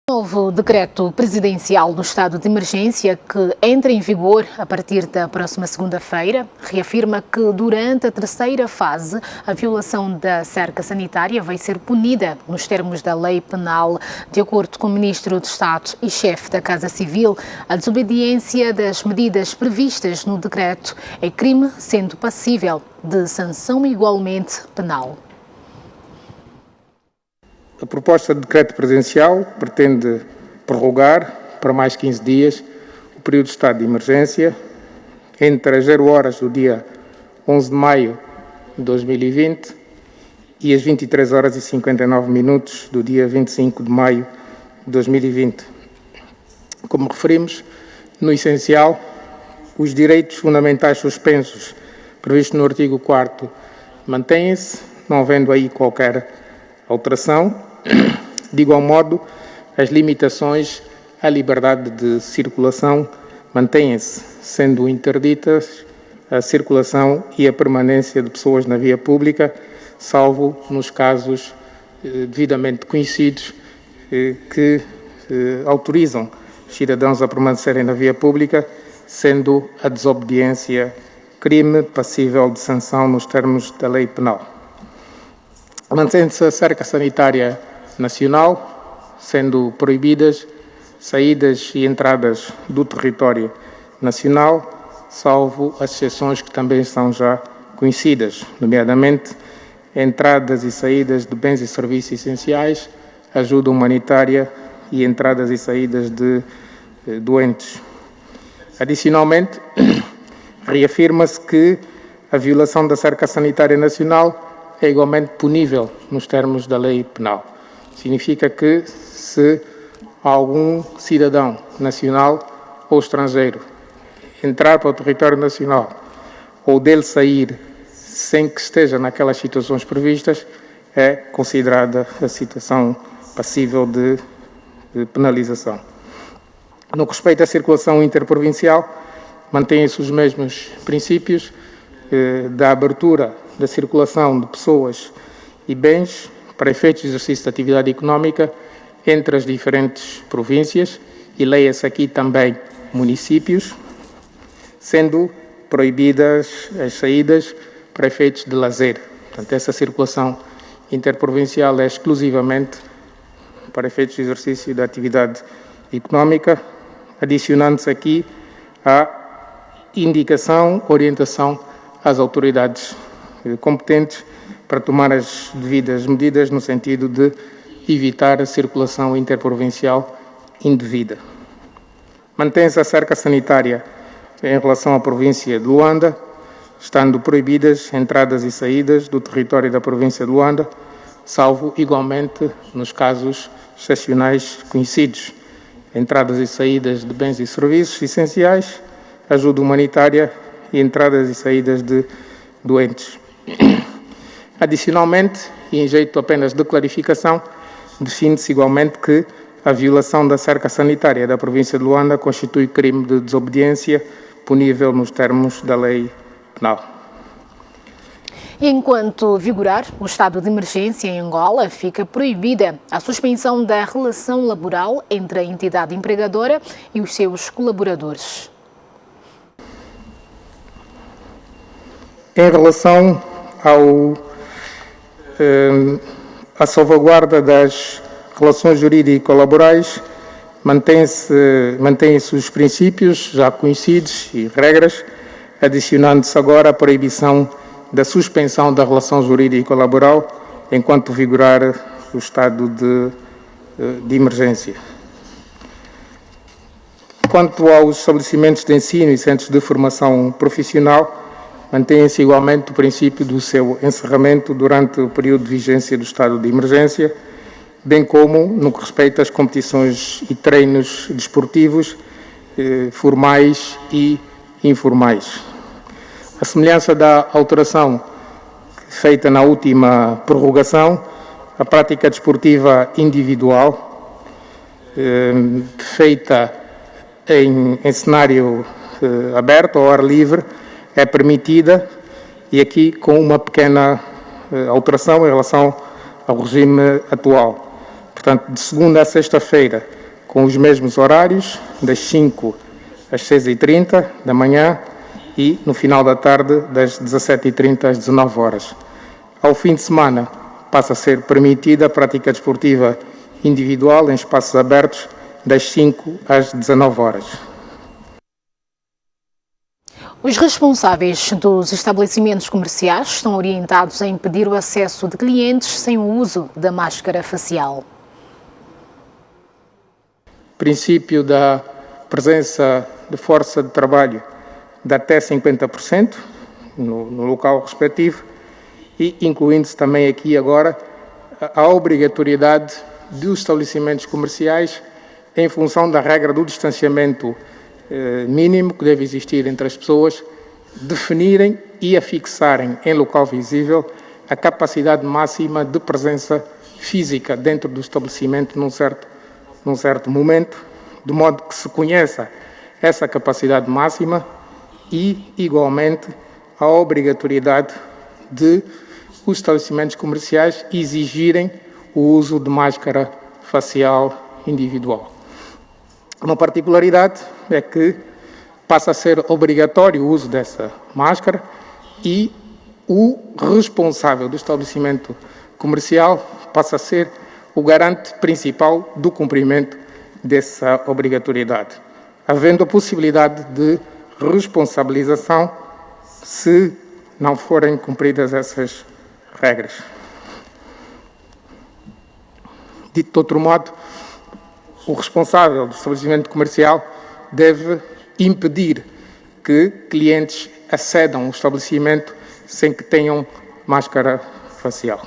Novo decreto presidencial do estado de emergência, que entra em vigor a partir da próxima segunda-feira, reafirma que durante a terceira fase a violação da cerca sanitária vai ser punida nos termos da lei penal. De acordo com o ministro de Estado e chefe da Casa Civil, a desobediência das medidas previstas no decreto é crime, sendo passível de sanção igualmente penal. A proposta de decreto presidencial pretende prorrogar para mais 15 dias o período de estado de emergência entre as 0 horas do dia 11 de maio de 2020 e as 23 horas e 59 minutos do dia 25 de maio de 2020. Como referimos, no essencial, os direitos fundamentais suspensos previstos no artigo 4º mantêm-se, não havendo aí qualquer alteração. De igual modo, as limitações à liberdade de circulação mantêm-se, sendo interditas a circulação e a permanência de pessoas na via pública, salvo nos casos devidamente conhecidos que autorizam os cidadãos a permanecerem na via pública, sendo a desobediência crime passível de sanção nos termos da lei penal. Mantém-se a cerca sanitária nacional, sendo proibidas saídas e entradas do território nacional, salvo as exceções que também são já conhecidas, nomeadamente entradas e saídas de bens e serviços essenciais, ajuda humanitária e entradas e saídas de doentes. Adicionalmente, reafirma-se que a violação da cerca sanitária nacional é igualmente punível nos termos da lei penal. Significa que se algum cidadão nacional ou estrangeiro entrar para o território nacional ou dele sair sem que esteja naquelas situações previstas, é considerada a situação passível de penalização. No que respeita à circulação interprovincial, mantêm-se os mesmos princípios da abertura da circulação de pessoas e bens para efeitos de exercício de atividade económica entre as diferentes províncias e leia-se aqui também municípios, sendo proibidas as saídas para efeitos de lazer. Portanto, essa circulação interprovincial é exclusivamente para efeitos de exercício da atividade económica, adicionando-se aqui a indicação, orientação às autoridades competentes para tomar as devidas medidas no sentido de evitar a circulação interprovincial indevida. Mantém-se a cerca sanitária em relação à província de Luanda, estando proibidas entradas e saídas do território da província de Luanda, salvo igualmente nos casos excepcionais conhecidos, entradas e saídas de bens e serviços essenciais, ajuda humanitária e entradas e saídas de doentes. Adicionalmente, e em jeito apenas de clarificação, define-se igualmente que a violação da cerca sanitária da província de Luanda constitui crime de desobediência punível nos termos da lei penal. Enquanto vigorar o estado de emergência em Angola, fica proibida a suspensão da relação laboral entre a entidade empregadora e os seus colaboradores. Em relação à salvaguarda das relações jurídico-laborais, mantêm-se os princípios já conhecidos e regras, adicionando-se agora a proibição da suspensão da relação jurídico-laboral enquanto vigorar o estado de emergência. Quanto aos estabelecimentos de ensino e centros de formação profissional, mantém-se igualmente o princípio do seu encerramento durante o período de vigência do estado de emergência, bem como no que respeita às competições e treinos desportivos, formais e informais. A semelhança da alteração feita na última prorrogação, a prática desportiva individual, feita em cenário aberto, ao ar livre, é permitida, e aqui com uma pequena alteração em relação ao regime atual. Portanto, de segunda a sexta-feira, com os mesmos horários, das 5 às 6h30 da manhã e no final da tarde, das 17h30 às 19 horas. Ao fim de semana, passa a ser permitida a prática desportiva individual em espaços abertos, das 5 às 19 horas. Os responsáveis dos estabelecimentos comerciais estão orientados a impedir o acesso de clientes sem o uso da máscara facial. Princípio da presença de força de trabalho de até 50% no local respectivo e incluindo-se também aqui agora a obrigatoriedade dos estabelecimentos comerciais em função da regra do distanciamento mínimo que deve existir entre as pessoas, definirem e afixarem em local visível a capacidade máxima de presença física dentro do estabelecimento num certo momento, de modo que se conheça essa capacidade máxima e, igualmente, a obrigatoriedade de os estabelecimentos comerciais exigirem o uso de máscara facial individual. Uma particularidade é que passa a ser obrigatório o uso dessa máscara e o responsável do estabelecimento comercial passa a ser o garante principal do cumprimento dessa obrigatoriedade, havendo a possibilidade de responsabilização se não forem cumpridas essas regras. Dito de outro modo, o responsável do estabelecimento comercial deve impedir que clientes acedam ao estabelecimento sem que tenham máscara facial.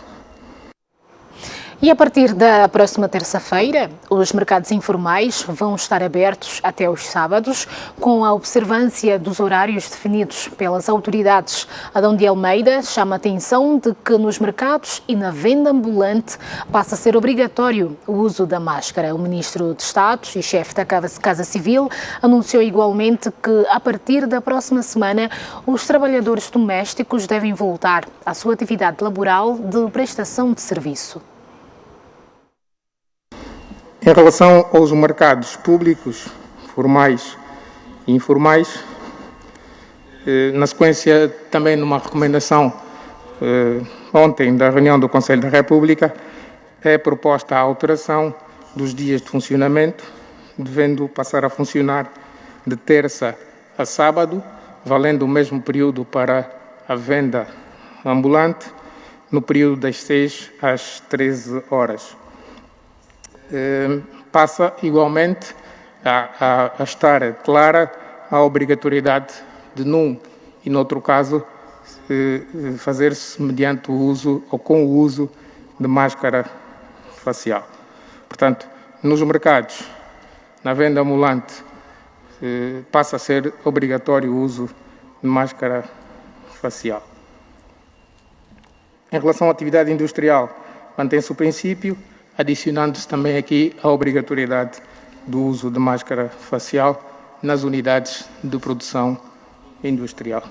E a partir da próxima terça-feira, os mercados informais vão estar abertos até os sábados, com a observância dos horários definidos pelas autoridades. Adão de Almeida chama a atenção de que nos mercados e na venda ambulante passa a ser obrigatório o uso da máscara. O Ministro de Estado e chefe da Casa Civil anunciou igualmente que, a partir da próxima semana, os trabalhadores domésticos devem voltar à sua atividade laboral de prestação de serviço. Em relação aos mercados públicos, formais e informais, na sequência também numa recomendação ontem da reunião do Conselho da República, é proposta a alteração dos dias de funcionamento, devendo passar a funcionar de terça a sábado, valendo o mesmo período para a venda ambulante, no período das 6 às 13 horas. Passa igualmente a estar clara a obrigatoriedade de, num e noutro caso, fazer-se mediante o uso ou com o uso de máscara facial. Portanto, nos mercados, na venda ambulante, passa a ser obrigatório o uso de máscara facial. Em relação à atividade industrial, mantém-se o princípio, adicionando-se também aqui a obrigatoriedade do uso de máscara facial nas unidades de produção industrial.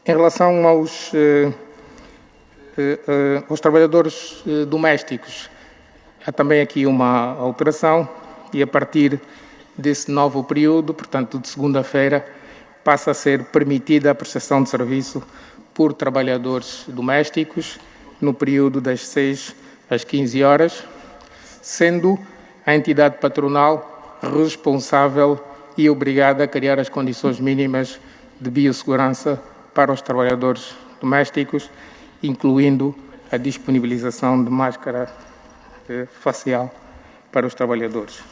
Em relação aos trabalhadores domésticos, há também aqui uma alteração e a partir desse novo período, portanto de segunda-feira, passa a ser permitida a prestação de serviço por trabalhadores domésticos no período das 6 às 15 horas, sendo a entidade patronal responsável e obrigada a criar as condições mínimas de biossegurança para os trabalhadores domésticos, incluindo a disponibilização de máscara facial para os trabalhadores.